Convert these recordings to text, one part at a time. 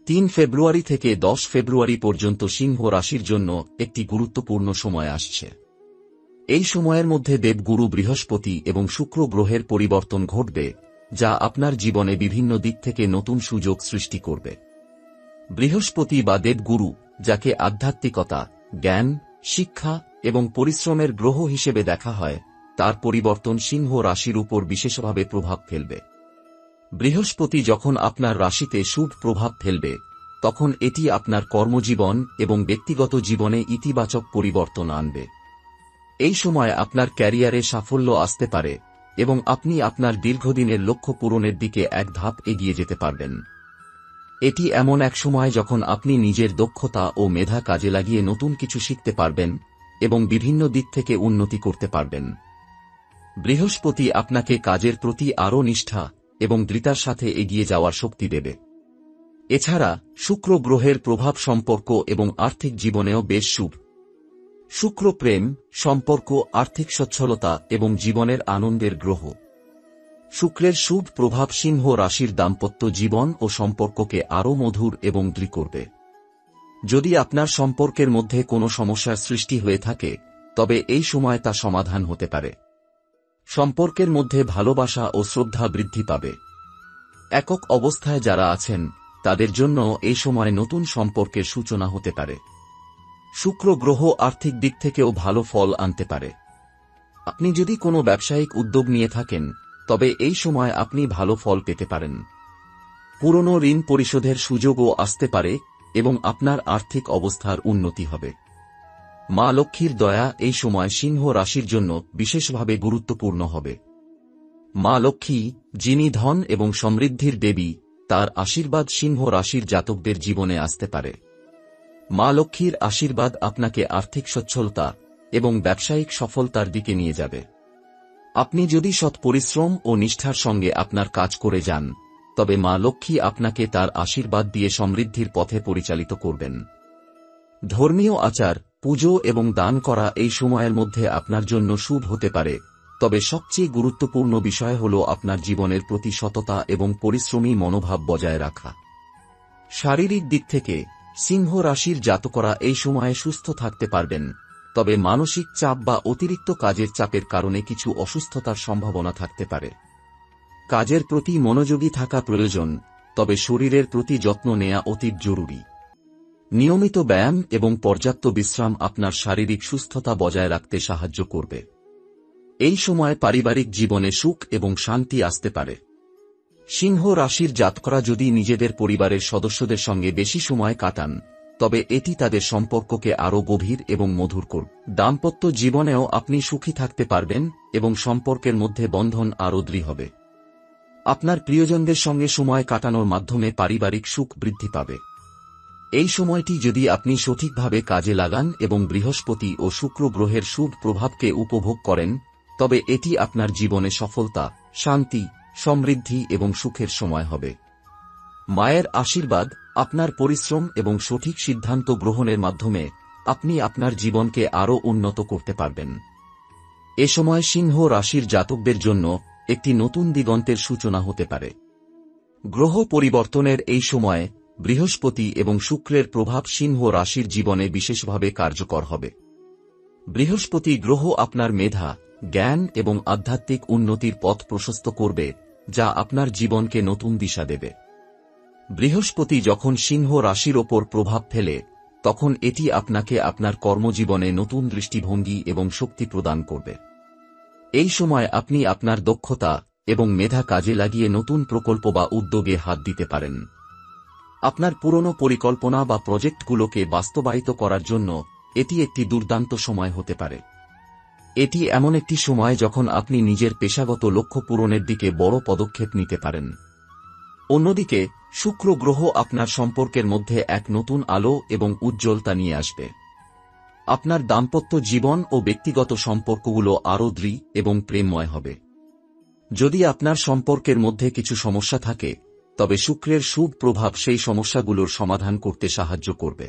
3 ফেব্রুয়ারি থেকে 10 ফেব্রুয়ারি পর্যন্ত সিংহ রাশির জন্য একটি গুরুত্বপূর্ণ সময় আসছে। এই সময়ের মধ্যে দেবগুরু বৃহস্পতি এবং শুক্র গ্রহের পরিবর্তন ঘটবে, যা আপনার জীবনে বিভিন্ন দিক থেকে নতুন সুযোগ সৃষ্টি করবে। বৃহস্পতি বা দেবগুরু, যাকে আধ্যাত্মিকতা, জ্ঞান, শিক্ষা এবং পরিশ্রমের গ্রহ হিসেবে দেখা হয়, তার পরিবর্তন সিংহ রাশির উপর বিশেষভাবে প্রভাব ফেলবে। বৃহস্পতি যখন আপনার রাশিতে শুভ প্রভাব ফেলবে, তখন এটি আপনার কর্মজীবন এবং ব্যক্তিগত জীবনে ইতিবাচক পরিবর্তন আনবে। এই সময় আপনার ক্যারিয়ারে সাফল্য আসতে পারে এবং আপনি আপনার দীর্ঘদিনের লক্ষ্য পূরণের দিকে এক ধাপ এগিয়ে যেতে পারবেন। এটি এমন এক সময় যখন আপনি নিজের দক্ষতা ও মেধা কাজে লাগিয়ে নতুন কিছু শিখতে পারবেন এবং বিভিন্ন দিক থেকে উন্নতি করতে পারবেন। বৃহস্পতি আপনাকে কাজের প্রতি আরও নিষ্ঠা এবং দৃঢ়তার সাথে এগিয়ে যাওয়ার শক্তি দেবে। এছাড়া শুক্র গ্রহের প্রভাব সম্পর্ক এবং আর্থিক জীবনেও বেশ শুভ। শুক্র প্রেম, সম্পর্ক, আর্থিক সচ্ছলতা এবং জীবনের আনন্দের গ্রহ। শুক্রের শুভ প্রভাব সিংহ রাশির দাম্পত্য জীবন ও সম্পর্ককে আরও মধুর এবং দৃঢ় করবে। যদি আপনার সম্পর্কের মধ্যে কোনো সমস্যার সৃষ্টি হয়ে থাকে, তবে এই সময় তা সমাধান হতে পারে। সম্পর্কের মধ্যে ভালোবাসা ও শ্রদ্ধা বৃদ্ধি পাবে। একক অবস্থায় যারা আছেন, তাদের জন্য এই সময় নতুন সম্পর্কের সূচনা হতে পারে। শুক্র গ্রহ আর্থিক দিক থেকেও ভালো ফল আনতে পারে। আপনি যদি কোনো ব্যবসায়িক উদ্যোগ নিয়ে থাকেন, তবে এই সময় আপনি ভালো ফল পেতে পারেন। পুরনো ঋণ পরিশোধের সুযোগও আসতে পারে এবং আপনার আর্থিক অবস্থার উন্নতি হবে। মা লক্ষ্মীর দয়া এই সময় সিংহ রাশির জন্য বিশেষভাবে গুরুত্বপূর্ণ হবে। মা লক্ষ্মী, যিনি ধন এবং সমৃদ্ধির দেবী, তার আশীর্বাদ সিংহ রাশির জাতকদের জীবনে আসতে পারে। মা লক্ষ্মীর আশীর্বাদ আপনাকে আর্থিক সচ্ছলতা এবং ব্যবসায়িক সফলতার দিকে নিয়ে যাবে। আপনি যদি সৎ পরিশ্রম ও নিষ্ঠার সঙ্গে আপনার কাজ করে যান, তবে মা লক্ষ্মী আপনাকে তার আশীর্বাদ দিয়ে সমৃদ্ধির পথে পরিচালিত করবেন। ধর্মীয় আচার, পুজো এবং দান করা এই সময়ের মধ্যে আপনার জন্য শুভ হতে পারে, তবে সবচেয়ে গুরুত্বপূর্ণ বিষয় হল আপনার জীবনের প্রতি সততা এবং পরিশ্রমী মনোভাব বজায় রাখা। শারীরিক দিক থেকে সিংহ রাশির জাতকরা এই সময়ে সুস্থ থাকতে পারবেন, তবে মানসিক চাপ বা অতিরিক্ত কাজের চাপের কারণে কিছু অসুস্থতার সম্ভাবনা থাকতে পারে। কাজের প্রতি মনোযোগী থাকা প্রয়োজন, তবে শরীরের প্রতি যত্ন নেওয়া অতি জরুরি। নিয়মিত ব্যায়াম এবং পর্যাপ্ত বিশ্রাম আপনার শারীরিক সুস্থতা বজায় রাখতে সাহায্য করবে। এই সময় পারিবারিক জীবনে সুখ এবং শান্তি আসতে পারে। সিংহ রাশির জাতকরা যদি নিজেদের পরিবারের সদস্যদের সঙ্গে বেশি সময় কাটান, তবে এটি তাদের সম্পর্ককে আরও গভীর এবং মধুর করবে। দাম্পত্য জীবনেও আপনি সুখী থাকতে পারবেন এবং সম্পর্কের মধ্যে বন্ধন আরও দৃঢ় হবে। আপনার প্রিয়জনদের সঙ্গে সময় কাটানোর মাধ্যমে পারিবারিক সুখ বৃদ্ধি পাবে। এই সময়টি যদি আপনি সঠিকভাবে কাজে লাগান এবং বৃহস্পতি ও শুক্র গ্রহের শুভ প্রভাবকে উপভোগ করেন, তবে এটি আপনার জীবনে সফলতা, শান্তি, সমৃদ্ধি এবং সুখের সময় হবে। মায়ের আশীর্বাদ, আপনার পরিশ্রম এবং সঠিক সিদ্ধান্ত গ্রহণের মাধ্যমে আপনি আপনার জীবনকে আরও উন্নত করতে পারবেন। এ সময় সিংহ রাশির জাতকদের জন্য একটি নতুন দিগন্তের সূচনা হতে পারে। গ্রহ পরিবর্তনের এই সময়ে বৃহস্পতি এবং শুক্রের প্রভাব সিংহ রাশির জীবনে বিশেষভাবে কার্যকর হবে। বৃহস্পতি গ্রহ আপনার মেধা, জ্ঞান এবং আধ্যাত্মিক উন্নতির পথ প্রশস্ত করবে, যা আপনার জীবনকে নতুন দিশা দেবে। বৃহস্পতি যখন সিংহ রাশির ওপর প্রভাব ফেলে, তখন এটি আপনাকে আপনার কর্মজীবনে নতুন দৃষ্টিভঙ্গি এবং শক্তি প্রদান করবে। এই সময় আপনি আপনার দক্ষতা এবং মেধা কাজে লাগিয়ে নতুন প্রকল্প বা উদ্যোগে হাত দিতে পারেন। আপনার পুরনো পরিকল্পনা বা প্রজেক্টগুলোকে বাস্তবায়িত করার জন্য এটি একটি দুর্দান্ত সময় হতে পারে। এটি এমন একটি সময় যখন আপনি নিজের পেশাগত লক্ষ্য পূরণের দিকে বড় পদক্ষেপ নিতে পারেন। অন্যদিকে শুক্র গ্রহ আপনার সম্পর্কের মধ্যে এক নতুন আলো এবং উজ্জ্বলতা নিয়ে আসবে। আপনার দাম্পত্য জীবন ও ব্যক্তিগত সম্পর্কগুলো আরও দৃঢ় এবং প্রেমময় হবে। যদি আপনার সম্পর্কের মধ্যে কিছু সমস্যা থাকে, তবে শুক্রের শুভ প্রভাব সেই সমস্যাগুলোর সমাধান করতে সাহায্য করবে।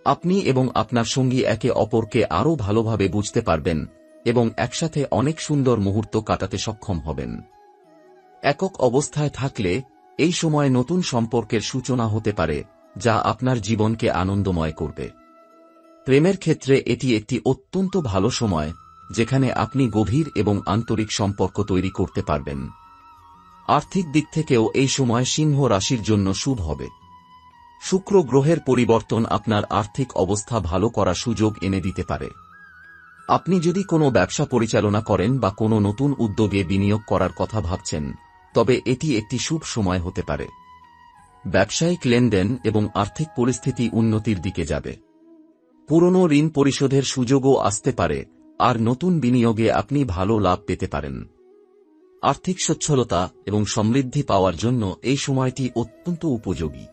আপনি এবং আপনার সঙ্গী একে অপরকে আরও ভালোভাবে বুঝতে পারবেন এবং একসাথে অনেক সুন্দর মুহূর্ত কাটাতে সক্ষম হবেন। একক অবস্থায় থাকলে এই সময় নতুন সম্পর্কের সূচনা হতে পারে, যা আপনার জীবনকে আনন্দময় করবে। প্রেমের ক্ষেত্রে এটি একটি অত্যন্ত ভালো সময়, যেখানে আপনি গভীর এবং আন্তরিক সম্পর্ক তৈরি করতে পারবেন। আর্থিক দিক থেকেও এই সময় সিংহ রাশির জন্য শুভ হবে। শুক্র গ্রহের পরিবর্তন আপনার আর্থিক অবস্থা ভালো করার সুযোগ এনে দিতে পারে। আপনি যদি কোনো ব্যবসা পরিচালনা করেন বা কোনো নতুন উদ্যোগে বিনিয়োগ করার কথা ভাবছেন, তবে এটি একটি শুভ সময় হতে পারে। ব্যবসায়িক লেনদেন এবং আর্থিক পরিস্থিতি উন্নতির দিকে যাবে। পুরনো ঋণ পরিশোধের সুযোগও আসতে পারে, আর নতুন বিনিয়োগে আপনি ভালো লাভ পেতে পারেন। আর্থিক সচ্ছলতা এবং সমৃদ্ধি পাওয়ার জন্য এই সময়টি অত্যন্ত উপযোগী।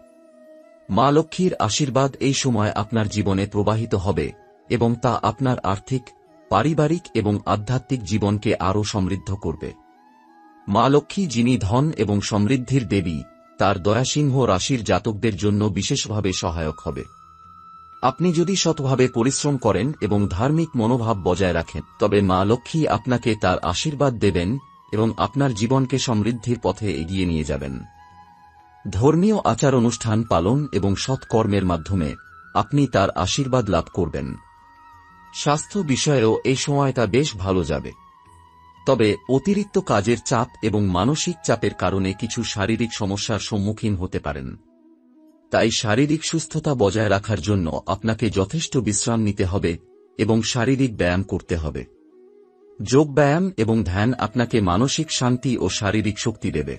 মা লক্ষ্মীর আশীর্বাদ এই সময় আপনার জীবনে প্রবাহিত হবে এবং তা আপনার আর্থিক, পারিবারিক এবং আধ্যাত্মিক জীবনকে আরও সমৃদ্ধ করবে। মা লক্ষ্মী, যিনি ধন এবং সমৃদ্ধির দেবী, তার দয়া সিংহ রাশির জাতকদের জন্য বিশেষভাবে সহায়ক হবে। আপনি যদি সৎভাবে পরিশ্রম করেন এবং ধার্মিক মনোভাব বজায় রাখেন, তবে মা লক্ষ্মী আপনাকে তার আশীর্বাদ দেবেন এবং আপনার জীবনকে সমৃদ্ধির পথে এগিয়ে নিয়ে যাবেন। ধর্মীয় আচার অনুষ্ঠান পালন এবং সৎকর্মের মাধ্যমে আপনি তার আশীর্বাদ লাভ করবেন। স্বাস্থ্য বিষয়েও এই সময়টা বেশ ভালো যাবে। তবে অতিরিক্ত কাজের চাপ এবং মানসিক চাপের কারণে কিছু শারীরিক সমস্যার সম্মুখীন হতে পারেন। তাই শারীরিক সুস্থতা বজায় রাখার জন্য আপনাকে যথেষ্ট বিশ্রাম নিতে হবে এবং শারীরিক ব্যায়াম করতে হবে। যোগ ব্যায়াম এবং ধ্যান আপনাকে মানসিক শান্তি ও শারীরিক শক্তি দেবে।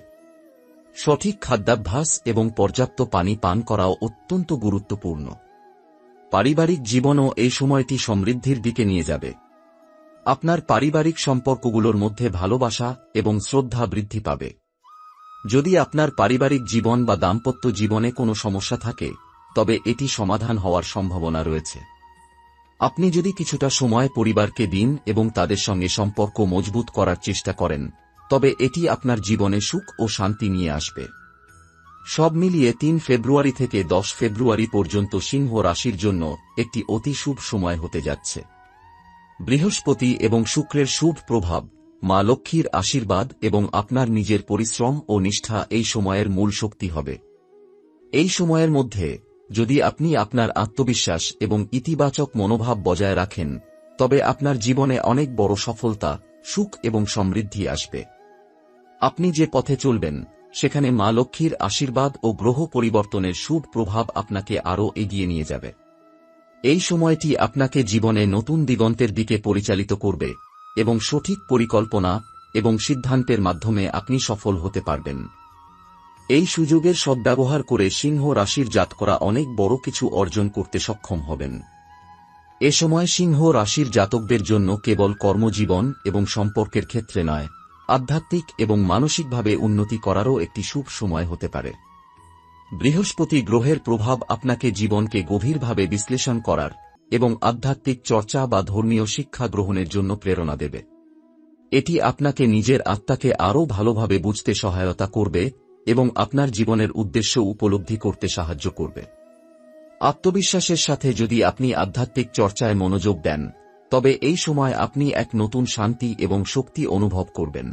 সঠিক খাদ্যাভ্যাস এবং পর্যাপ্ত পানি পান করাও অত্যন্ত গুরুত্বপূর্ণ। পারিবারিক জীবনও এই সময়টি সমৃদ্ধির দিকে নিয়ে যাবে। আপনার পারিবারিক সম্পর্কগুলোর মধ্যে ভালোবাসা এবং শ্রদ্ধা বৃদ্ধি পাবে। যদি আপনার পারিবারিক জীবন বা দাম্পত্য জীবনে কোনো সমস্যা থাকে, তবে এটি সমাধান হওয়ার সম্ভাবনা রয়েছে। আপনি যদি কিছুটা সময় পরিবারকে দিন এবং তাদের সঙ্গে সম্পর্ক মজবুত করার চেষ্টা করেন, তবে এটি আপনার জীবনে সুখ ও শান্তি নিয়ে আসবে। সব মিলিয়ে ৩ ফেব্রুয়ারি থেকে ১০ ফেব্রুয়ারি পর্যন্ত সিংহ রাশির জন্য একটি অতি শুভ সময় হতে যাচ্ছে। বৃহস্পতি এবং শুক্রের শুভ প্রভাব, মা লক্ষ্মীর আশীর্বাদ এবং আপনার নিজের পরিশ্রম ও নিষ্ঠা এই সময়ের মূল শক্তি হবে। এই সময়ের মধ্যে যদি আপনি আপনার আত্মবিশ্বাস এবং ইতিবাচক মনোভাব বজায় রাখেন, তবে আপনার জীবনে অনেক বড় সফলতা, সুখ এবং সমৃদ্ধি আসবে। আপনি যে পথে চলবেন, সেখানে মা লক্ষ্মীর আশীর্বাদ ও গ্রহ পরিবর্তনের শুভ প্রভাব আপনাকে আরও এগিয়ে নিয়ে যাবে। এই সময়টি আপনাকে জীবনে নতুন দিগন্তের দিকে পরিচালিত করবে এবং সঠিক পরিকল্পনা এবং সিদ্ধান্তের মাধ্যমে আপনি সফল হতে পারবেন। এই সুযোগের সদ্ব্যবহার করে সিংহ রাশির জাতকরা অনেক বড় কিছু অর্জন করতে সক্ষম হবেন। এ সময় সিংহ রাশির জাতকদের জন্য কেবল কর্মজীবন এবং সম্পর্কের ক্ষেত্রে নয়, আধ্যাত্মিক এবং মানসিকভাবে উন্নতি করারও একটি শুভ সময় হতে পারে। বৃহস্পতি গ্রহের প্রভাব আপনাকে জীবনকে গভীরভাবে বিশ্লেষণ করার এবং আধ্যাত্মিক চর্চা বা ধর্মীয় শিক্ষা গ্রহণের জন্য প্রেরণা দেবে। এটি আপনাকে নিজের আত্মাকে আরও ভালোভাবে বুঝতে সহায়তা করবে এবং আপনার জীবনের উদ্দেশ্য উপলব্ধি করতে সাহায্য করবে। আত্মবিশ্বাসের সাথে যদি আপনি আধ্যাত্মিক চর্চায় মনোযোগ দেন, তবে এই সময় আপনি এক নতুন শান্তি এবং শক্তি অনুভব করবেন।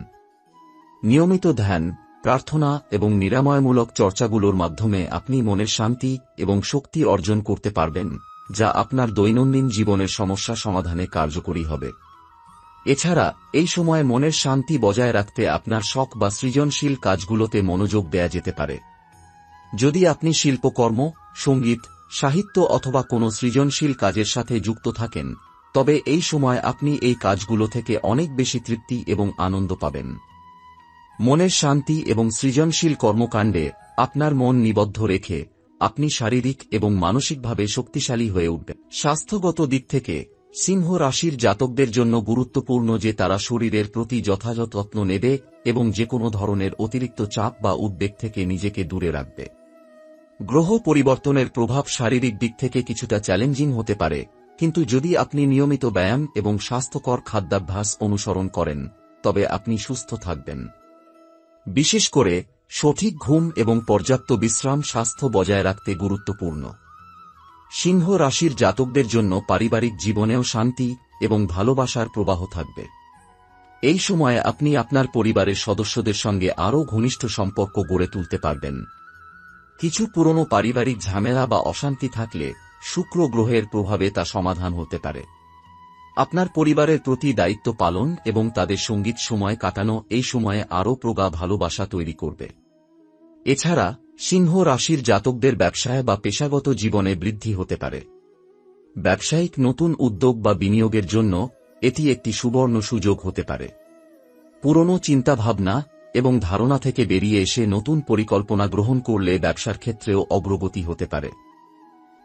নিয়মিত ধ্যান, প্রার্থনা এবং নিরাময়মূলক চর্চাগুলোর মাধ্যমে আপনি মনের শান্তি এবং শক্তি অর্জন করতে পারবেন, যা আপনার দৈনন্দিন জীবনের সমস্যা সমাধানে কার্যকরী হবে। এছাড়া এই সময় মনের শান্তি বজায় রাখতে আপনার শখ বা সৃজনশীল কাজগুলোতে মনোযোগ দেয়া যেতে পারে। যদি আপনি শিল্পকর্ম, সঙ্গীত, সাহিত্য অথবা কোনো সৃজনশীল কাজের সাথে যুক্ত থাকেন, তবে এই সময় আপনি এই কাজগুলো থেকে অনেক বেশি তৃপ্তি এবং আনন্দ পাবেন। মনের শান্তি এবং সৃজনশীল কর্মকাণ্ডে আপনার মন নিবদ্ধ রেখে আপনি শারীরিক এবং মানসিকভাবে শক্তিশালী হয়ে উঠবেন। স্বাস্থ্যগত দিক থেকে সিংহ রাশির জাতকদের জন্য গুরুত্বপূর্ণ যে তারা শরীরের প্রতি যথাযথ যত্ন নেবে এবং যে কোনো ধরনের অতিরিক্ত চাপ বা উদ্বেগ থেকে নিজেকে দূরে রাখবে। গ্রহ পরিবর্তনের প্রভাব শারীরিক দিক থেকে কিছুটা চ্যালেঞ্জিং হতে পারে, কিন্তু যদি আপনি নিয়মিত ব্যায়াম এবং স্বাস্থ্যকর খাদ্যাভ্যাস অনুসরণ করেন, তবে আপনি সুস্থ থাকবেন। বিশেষ করে সঠিক ঘুম এবং পর্যাপ্ত বিশ্রাম স্বাস্থ্য বজায় রাখতে গুরুত্বপূর্ণ। সিংহ রাশির জাতকদের জন্য পারিবারিক জীবনেও শান্তি এবং ভালোবাসার প্রবাহ থাকবে। এই সময়ে আপনি আপনার পরিবারের সদস্যদের সঙ্গে আরও ঘনিষ্ঠ সম্পর্ক গড়ে তুলতে পারবেন। কিছু পুরনো পারিবারিক ঝামেলা বা অশান্তি থাকলে শুক্র গ্রহের প্রভাবে তা সমাধান হতে পারে। আপনার পরিবারের প্রতি দায়িত্ব পালন এবং তাদের সঙ্গীত সময় কাটানো এই সময়ে আরও প্রগাঢ় ভালোবাসা তৈরি করবে। এছাড়া সিংহ রাশির জাতকদের ব্যবসায় বা পেশাগত জীবনে বৃদ্ধি হতে পারে। ব্যবসায়িক নতুন উদ্যোগ বা বিনিয়োগের জন্য এটি একটি সুবর্ণ সুযোগ হতে পারে। পুরনো চিন্তাভাবনা এবং ধারণা থেকে বেরিয়ে এসে নতুন পরিকল্পনা গ্রহণ করলে ব্যবসার ক্ষেত্রেও অগ্রগতি হতে পারে।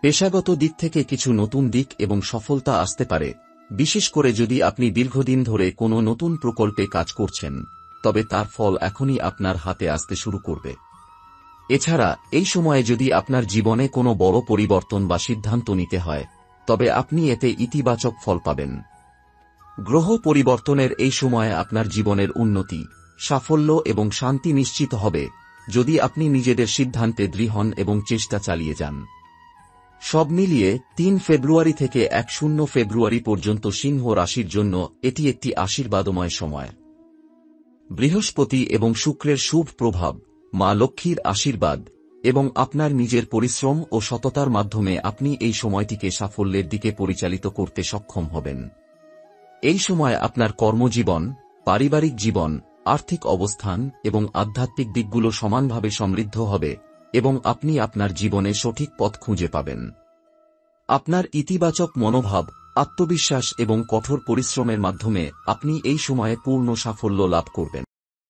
পেশাগত দিক থেকে কিছু নতুন দিক এবং সফলতা আসতে পারে, বিশেষ করে যদি আপনি দীর্ঘদিন ধরে কোনো নতুন প্রকল্পে কাজ করছেন, তবে তার ফল এখনই আপনার হাতে আসতে শুরু করবে। এছাড়া এই সময়ে যদি আপনার জীবনে কোনো বড় পরিবর্তন বা সিদ্ধান্ত নিতে হয়, তবে আপনি এতে ইতিবাচক ফল পাবেন। গ্রহ পরিবর্তনের এই সময়ে আপনার জীবনের উন্নতি, সাফল্য এবং শান্তি নিশ্চিত হবে, যদি আপনি নিজেদের সিদ্ধান্তে দৃঢ় হন এবং চেষ্টা চালিয়ে যান। সব মিলিয়ে ৩ ফেব্রুয়ারি থেকে ১ ফেব্রুয়ারি পর্যন্ত সিংহ রাশির জন্য এটি একটি আশীর্বাদময় সময়। বৃহস্পতি এবং শুক্রের শুভ প্রভাব, মা লক্ষ্মীর আশীর্বাদ এবং আপনার নিজের পরিশ্রম ও সততার মাধ্যমে আপনি এই সময়টিকে সাফল্যের দিকে পরিচালিত করতে সক্ষম হবেন। এই সময় আপনার কর্মজীবন, পারিবারিক জীবন, আর্থিক অবস্থান এবং আধ্যাত্মিক দিকগুলো সমানভাবে সমৃদ্ধ হবে এবং আপনি আপনার জীবনে সঠিক পথ খুঁজে পাবেন। আপনার ইতিবাচক মনোভাব, আত্মবিশ্বাস এবং কঠোর পরিশ্রমের মাধ্যমে আপনি এই সময়ে পূর্ণ সাফল্য লাভ করবেন।